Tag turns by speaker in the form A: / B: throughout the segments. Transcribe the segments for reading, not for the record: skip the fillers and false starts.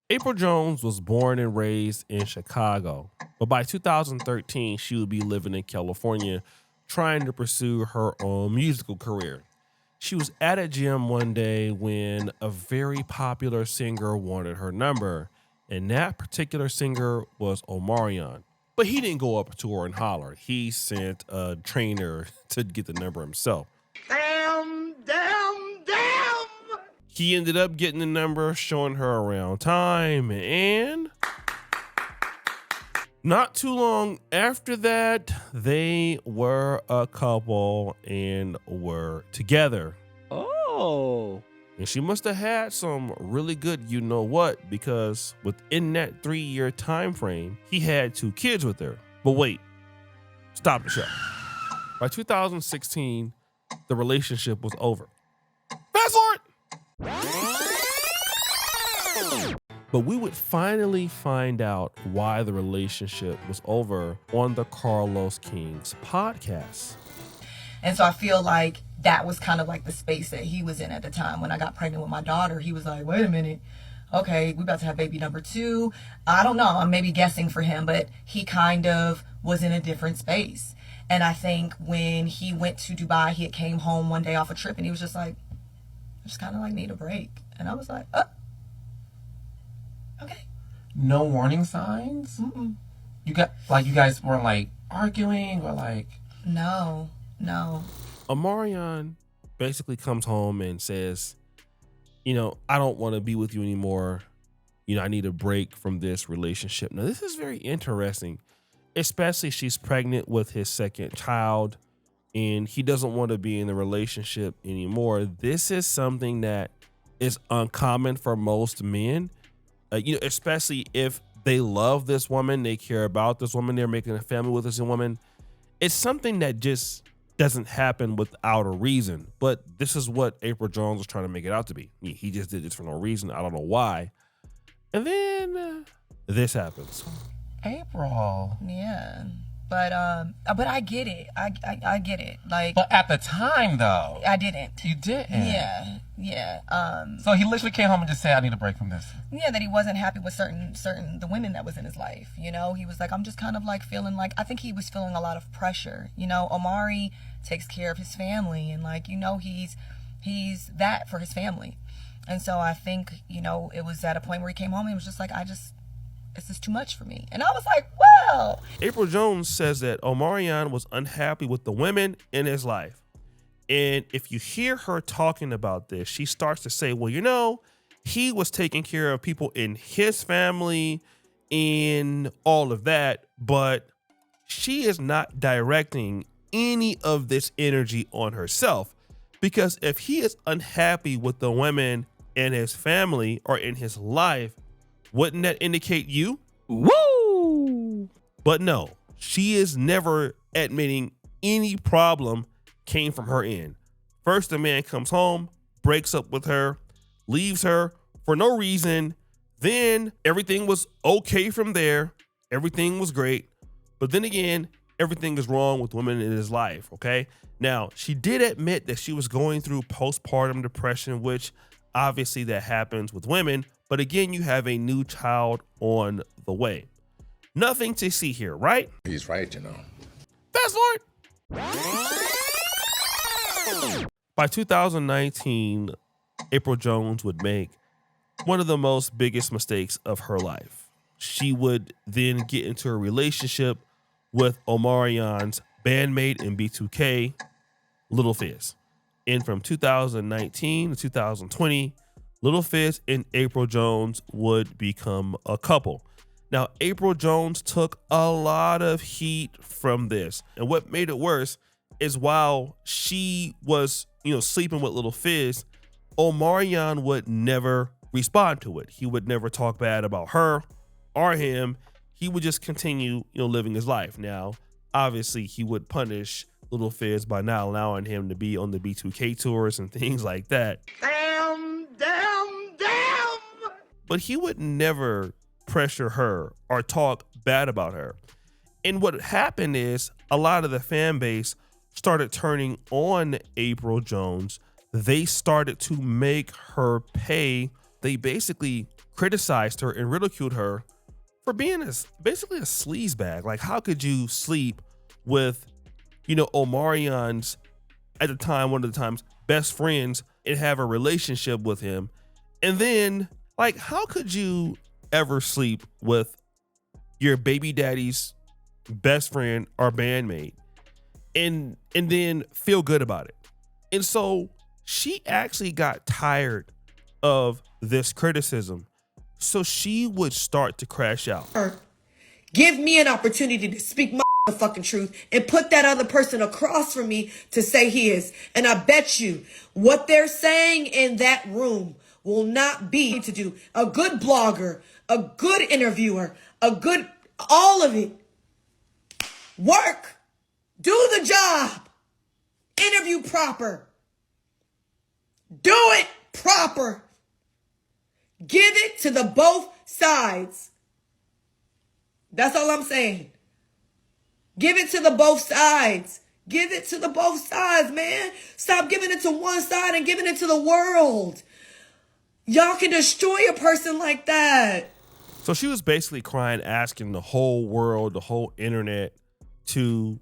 A: Apryl Jones was born and raised in Chicago, but by 2013, she would be living in California trying to pursue her own musical career. She was at a gym one day when a very popular singer wanted her number, and that particular singer was Omarion. But he didn't go up to her and holler. He sent a trainer to get the number himself.
B: Damn, damn, damn!
A: He ended up getting the number, showing her around time, and not too long after that, they were a couple and were together.
C: Oh.
A: And she must have had some really good you know what, because within that 3-year time frame, he had 2 kids with her. But wait, stop the show. By 2016, the relationship was over. Fast forward! But we would finally find out why the relationship was over on the Carlos King's podcast.
D: And so I feel like that was kind of like the space that he was in at the time. When I got pregnant with my daughter, he was like, wait a minute. Okay, we about to have baby number 2. I don't know. I'm maybe guessing for him, but he kind of was in a different space. And I think when he went to Dubai, he had came home one day off a trip and he was just like, I just kind of like need a break. And I was like, oh, okay.
E: No warning signs?
D: Mm-mm.
E: You guys weren't like arguing or like...
D: No.
A: Omarion basically comes home and says, I don't want to be with you anymore. I need a break from this relationship. Now, this is very interesting, especially she's pregnant with his second child and he doesn't want to be in the relationship anymore. This is something that is uncommon for most men, especially if they love this woman, they care about this woman, they're making a family with this woman. It's something that just doesn't happen without a reason. But this is what Apryl Jones was trying to make it out to be. He just did this for no reason. I don't know why. And then this happens.
E: April.
D: Yeah. But I get it. I get it. Like,
E: but at the time though,
D: I didn't.
E: You didn't.
D: Yeah.
E: So he literally came home and just said, I need a break from this.
D: Yeah, that he wasn't happy with certain the women that was in his life. He was like, I'm just kind of like feeling like, I think he was feeling a lot of pressure. Omari takes care of his family and like, he's that for his family. And so I think, it was at a point where he came home and he was just like, this is too much for me. And I was like, well.
A: Apryl Jones says that Omarion was unhappy with the women in his life. And if you hear her talking about this, she starts to say, well, he was taking care of people in his family and all of that, but she is not directing any of this energy on herself. Because if he is unhappy with the women in his family or in his life, wouldn't that indicate you?
C: Woo!
A: But no, she is never admitting any problem came from her end. First, the man comes home, breaks up with her, leaves her for no reason. Then everything was okay from there. Everything was great. But then again, everything is wrong with women in his life, okay? Now, she did admit that she was going through postpartum depression, which obviously that happens with women. But again, you have a new child on the way. Nothing to see here, right?
B: He's right,
A: Fast forward. By 2019, Apryl Jones would make one of the most biggest mistakes of her life. She would then get into a relationship with Omarion's bandmate in B2K, Little Fizz. And from 2019 to 2020, Little Fizz and Apryl Jones would become a couple. Now, Apryl Jones took a lot of heat from this. And what made it worse is while she was, sleeping with Little Fizz, Omarion would never respond to it. He would never talk bad about her or him. He would just continue, living his life. Now, obviously, he would punish Little Fizz by not allowing him to be on the B2K tours and things like that.
B: Damn!
A: But he would never pressure her or talk bad about her. And what happened is a lot of the fan base started turning on Apryl Jones. They started to make her pay they basically criticized her and ridiculed her for being basically a sleazebag. Like, how could you sleep with, Omarion's, at the time, one of the time's best friends, and have a relationship with him? And then, like, how could you ever sleep with your baby daddy's best friend or bandmate and then feel good about it? And so she actually got tired of this criticism. So she would start to crash out.
F: Give me an opportunity to speak my fucking truth and put that other person across from me to say his. And I bet you what they're saying in that room will not be to do. A good blogger, a good interviewer, all of it. Work. Do the job. Interview proper. Do it proper. Give it to the both sides. That's all I'm saying. Give it to the both sides. Give it to the both sides, man. Stop giving it to one side and giving it to the world. Y'all can destroy a person like that.
A: So she was basically crying, asking the whole world, the whole internet to,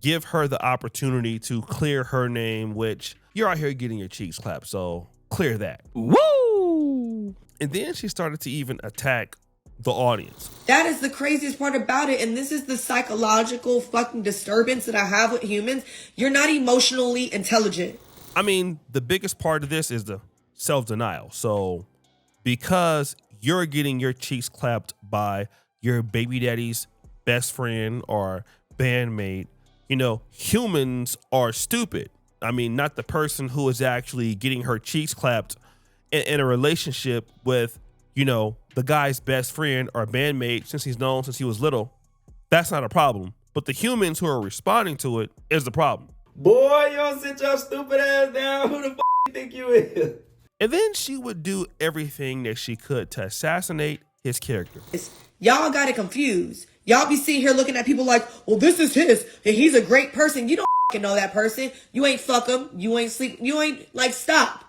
A: give her the opportunity to clear her name, which you're out here getting your cheeks clapped. So clear that.
C: Woo!
A: And then she started to even attack the audience.
F: That is the craziest part about it. And this is the psychological fucking disturbance that I have with humans. You're not emotionally intelligent.
A: I mean, the biggest part of this is the self-denial. So because you're getting your cheeks clapped by your baby daddy's best friend or bandmate, humans are stupid. I mean, not the person who is actually getting her cheeks clapped in a relationship with, the guy's best friend or bandmate since he's known since he was little. That's not a problem. But the humans who are responding to it is the problem.
G: Boy, y'all sit your stupid ass down. Who the you think you is?
A: And then she would do everything that she could to assassinate his character.
F: Y'all got it confused. Y'all be sitting here looking at people like, well, this is his, and he's a great person. You don't know that person. You ain't fuck him. You ain't sleep. You ain't, stop.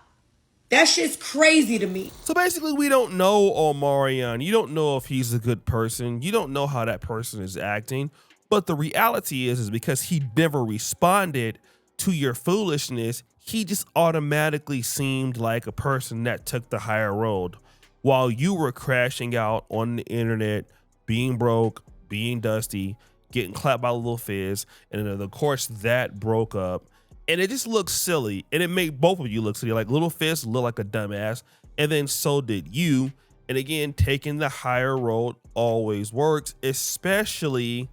F: That shit's crazy to me.
A: So basically, we don't know Omarion. You don't know if he's a good person. You don't know how that person is acting. But the reality is because he never responded to your foolishness, he just automatically seemed like a person that took the higher road while you were crashing out on the internet, being broke, being dusty, getting clapped by Lil Fizz. And then, of course, that broke up. And it just looks silly. And it made both of you look silly. Like, Lil Fizz looked like a dumbass. And then so did you. And again, taking the higher road always works, especially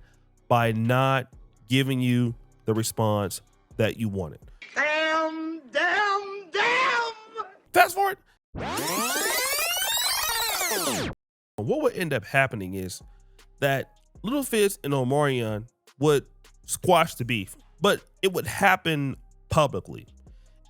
A: by not giving you the response that you wanted.
B: Damn, damn, damn!
A: Fast forward. What would end up happening is that Lil Fizz and Omarion would squash the beef, but it would happen publicly.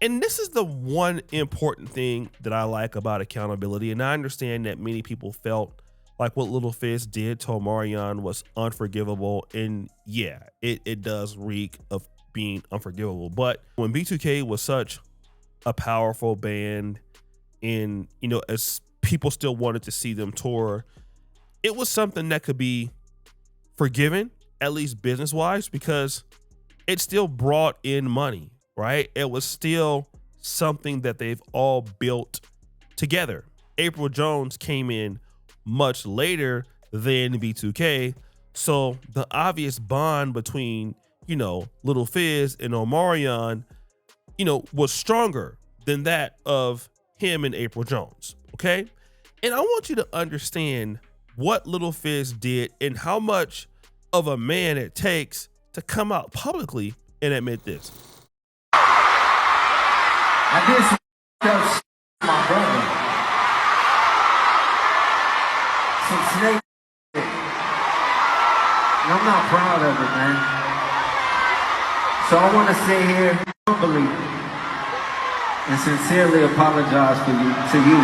A: And this is the one important thing that I like about accountability. And I understand that many people felt like what Lil Fizz did to Omarion was unforgivable. And yeah, it does reek of being unforgivable. But when B2K was such a powerful band and, as people still wanted to see them tour, it was something that could be forgiven, at least business wise, because it still brought in money, right? It was still something that they've all built together. Apryl Jones came in much later than B2K. So the obvious bond between, Lil Fizz and Omarion, was stronger than that of him and Apryl Jones. Okay. And I want you to understand what Lil Fizz did and how much of a man it takes to come out publicly and admit this.
G: I did some stuff my brother. Some snake shit. And I'm not proud of it, man. So I want to sit here humbly and sincerely apologize to you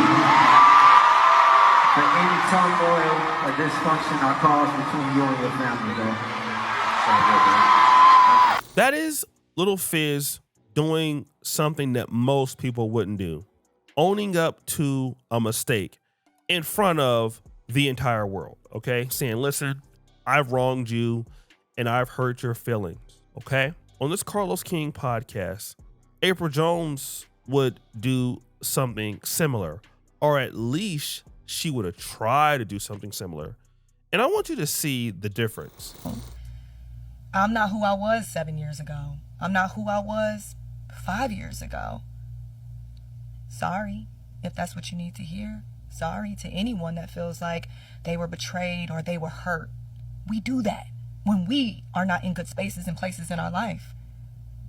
G: for any turmoil or dysfunction I caused between you and your family, though.
A: That is Lil Fizz doing something that most people wouldn't do. owning up to a mistake in front of the entire world, okay? Saying, listen, I've wronged you and I've hurt your feelings, okay? On this Carlos King podcast, Apryl Jones would do something similar, or at least she would have tried to do something similar. And I want you to see the difference.
D: I'm not who I was 7 years ago. I'm not who I was 5 years ago. Sorry, if that's what you need to hear. Sorry to anyone that feels like they were betrayed or they were hurt. We do that when we are not in good spaces and places in our life.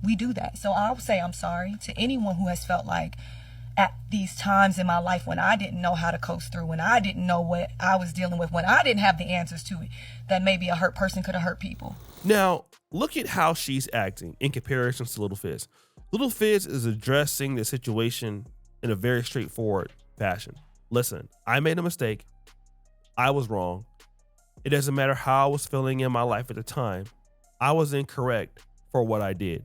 D: We do that. So I'll say I'm sorry to anyone who has felt like at these times in my life when I didn't know how to coast through, when I didn't know what I was dealing with, when I didn't have the answers to it, that maybe a hurt person could have hurt people.
A: Now, look at how she's acting in comparison to Little Fizz. Little Fizz is addressing the situation in a very straightforward fashion. Listen, I made a mistake. I was wrong. It doesn't matter how I was feeling in my life at the time. I was incorrect for what I did.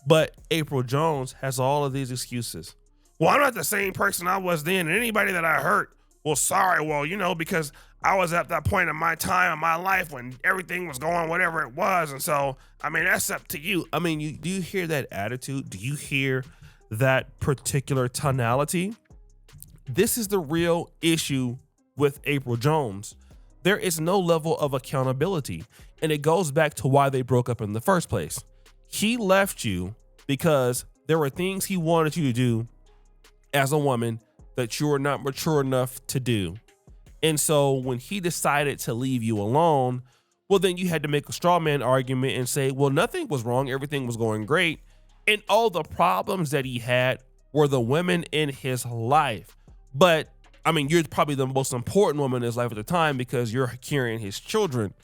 A: But Apryl Jones has all of these excuses. Well, I'm not the same person I was then, and anybody that I hurt, well, sorry, well, because I was at that point in my time in my life when everything was going whatever it was, and so, that's up to you. Do you hear that attitude? Do you hear that particular tonality? This is the real issue with Apryl Jones. There is no level of accountability, and it goes back to why they broke up in the first place. He left you because there were things he wanted you to do as a woman that you were not mature enough to do. And so when he decided to leave you alone, well, then you had to make a straw man argument and say, well, nothing was wrong. Everything was going great. And all the problems that he had were the women in his life. But you're probably the most important woman in his life at the time because you're carrying his children.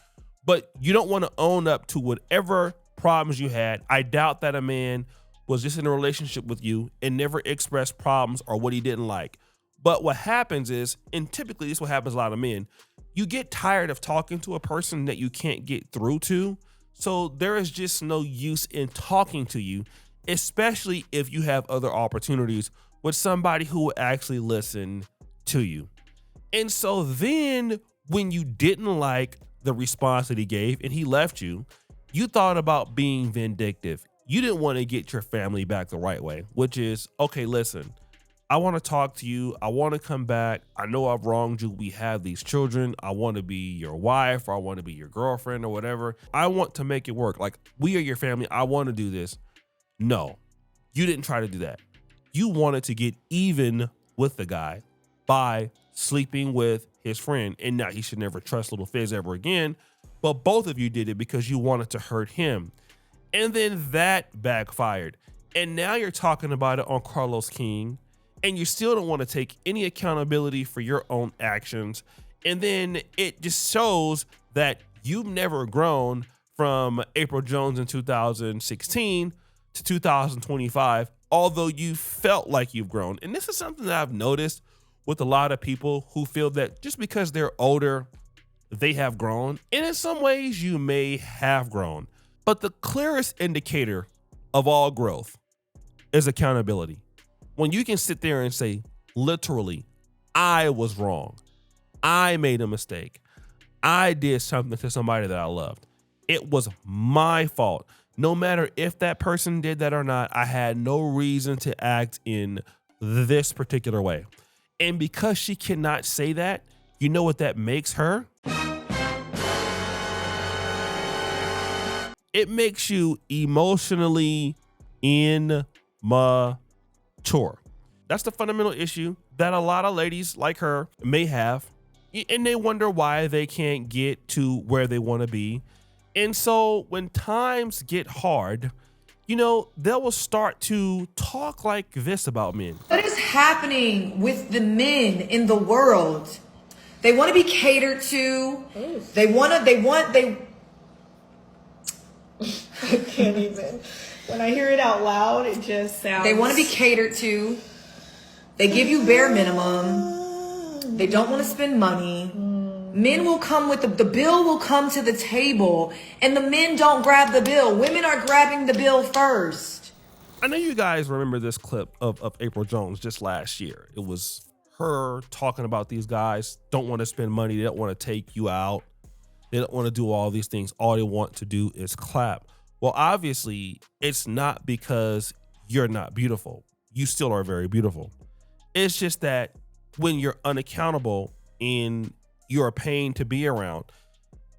A: But you don't want to own up to whatever problems you had. I doubt that a man was just in a relationship with you and never expressed problems or what he didn't like. But what happens is, and typically this is what happens a lot of men, you get tired of talking to a person that you can't get through to. So there is just no use in talking to you, especially if you have other opportunities with somebody who will actually listen to you. And so then when you didn't like the response that he gave and he left you, you thought about being vindictive. You didn't want to get your family back the right way, which is, okay, listen, I want to talk to you. I want to come back. I know I've wronged you. We have these children. I want to be your wife, or I want to be your girlfriend, or whatever. I want to make it work. Like, we are your family. I want to do this. No, you didn't try to do that. You wanted to get even with the guy by sleeping with his friend. And now he should never trust Little Fizz ever again. But both of you did it because you wanted to hurt him. And then that backfired. And now you're talking about it on Carlos King. And you still don't want to take any accountability for your own actions. And then it just shows that you've never grown from Apryl Jones in 2016 to 2025, although you felt like you've grown. And this is something that I've noticed with a lot of people who feel that just because they're older, they have grown. And in some ways you may have grown. But the clearest indicator of all growth is accountability. When you can sit there and say, literally, I was wrong. I made a mistake. I did something to somebody that I loved. It was my fault. No matter if that person did that or not, I had no reason to act in this particular way. And because she cannot say that, you know what that makes her? It makes you emotionally immature. That's the fundamental issue that a lot of ladies like her may have. And they wonder why they can't get to where they want to be. And so when times get hard, they will start to talk like this about men.
F: What is happening with the men in the world? They want to be catered to.
C: I can't even. When I hear it out loud, it just sounds...
F: They want to be catered to. They give you bare minimum. They don't want to spend money. Men will come with the bill will come to the table, and the men don't grab the bill. Women are grabbing the bill first.
A: I know you guys remember this clip of Apryl Jones just last year. It was her talking about these guys don't want to spend money. They don't want to take you out. They don't want to do all these things. All they want to do is clap. Well, obviously, it's not because you're not beautiful. You still are very beautiful. It's just that when you're unaccountable and you're a pain to be around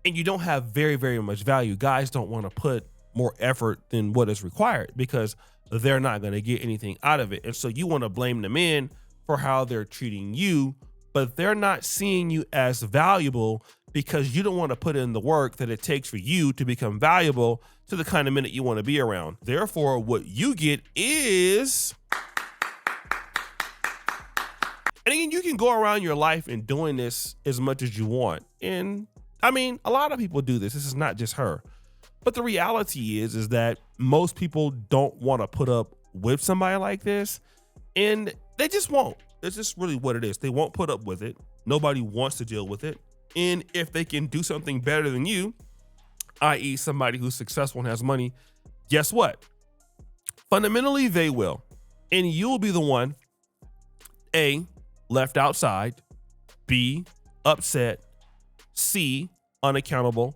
A: and you don't have very, very much value, guys don't want to put more effort than what is required because they're not going to get anything out of it. And so you want to blame the men for how they're treating you, but they're not seeing you as valuable because you don't want to put in the work that it takes for you to become valuable to the kind of men that you want to be around. Therefore, what you get is... And again, you can go around your life and doing this as much as you want. And I mean, a lot of people do this. This is not just her. But the reality is that most people don't want to put up with somebody like this. And they just won't. It's just really what it is. They won't put up with it. Nobody wants to deal with it. And if they can do something better than you, i.e. somebody who's successful and has money, guess what? Fundamentally, they will. And you'll be the one, A, left outside, B, upset, C, unaccountable,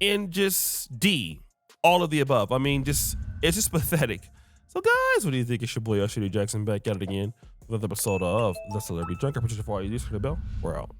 A: and just D, all of the above. I mean, it's just pathetic. So guys, what do you think? It's your boy, Usher Jackson, back at it again with another episode of The Celebrity Junker. Appreciate you for all you do. For the bell, we're out.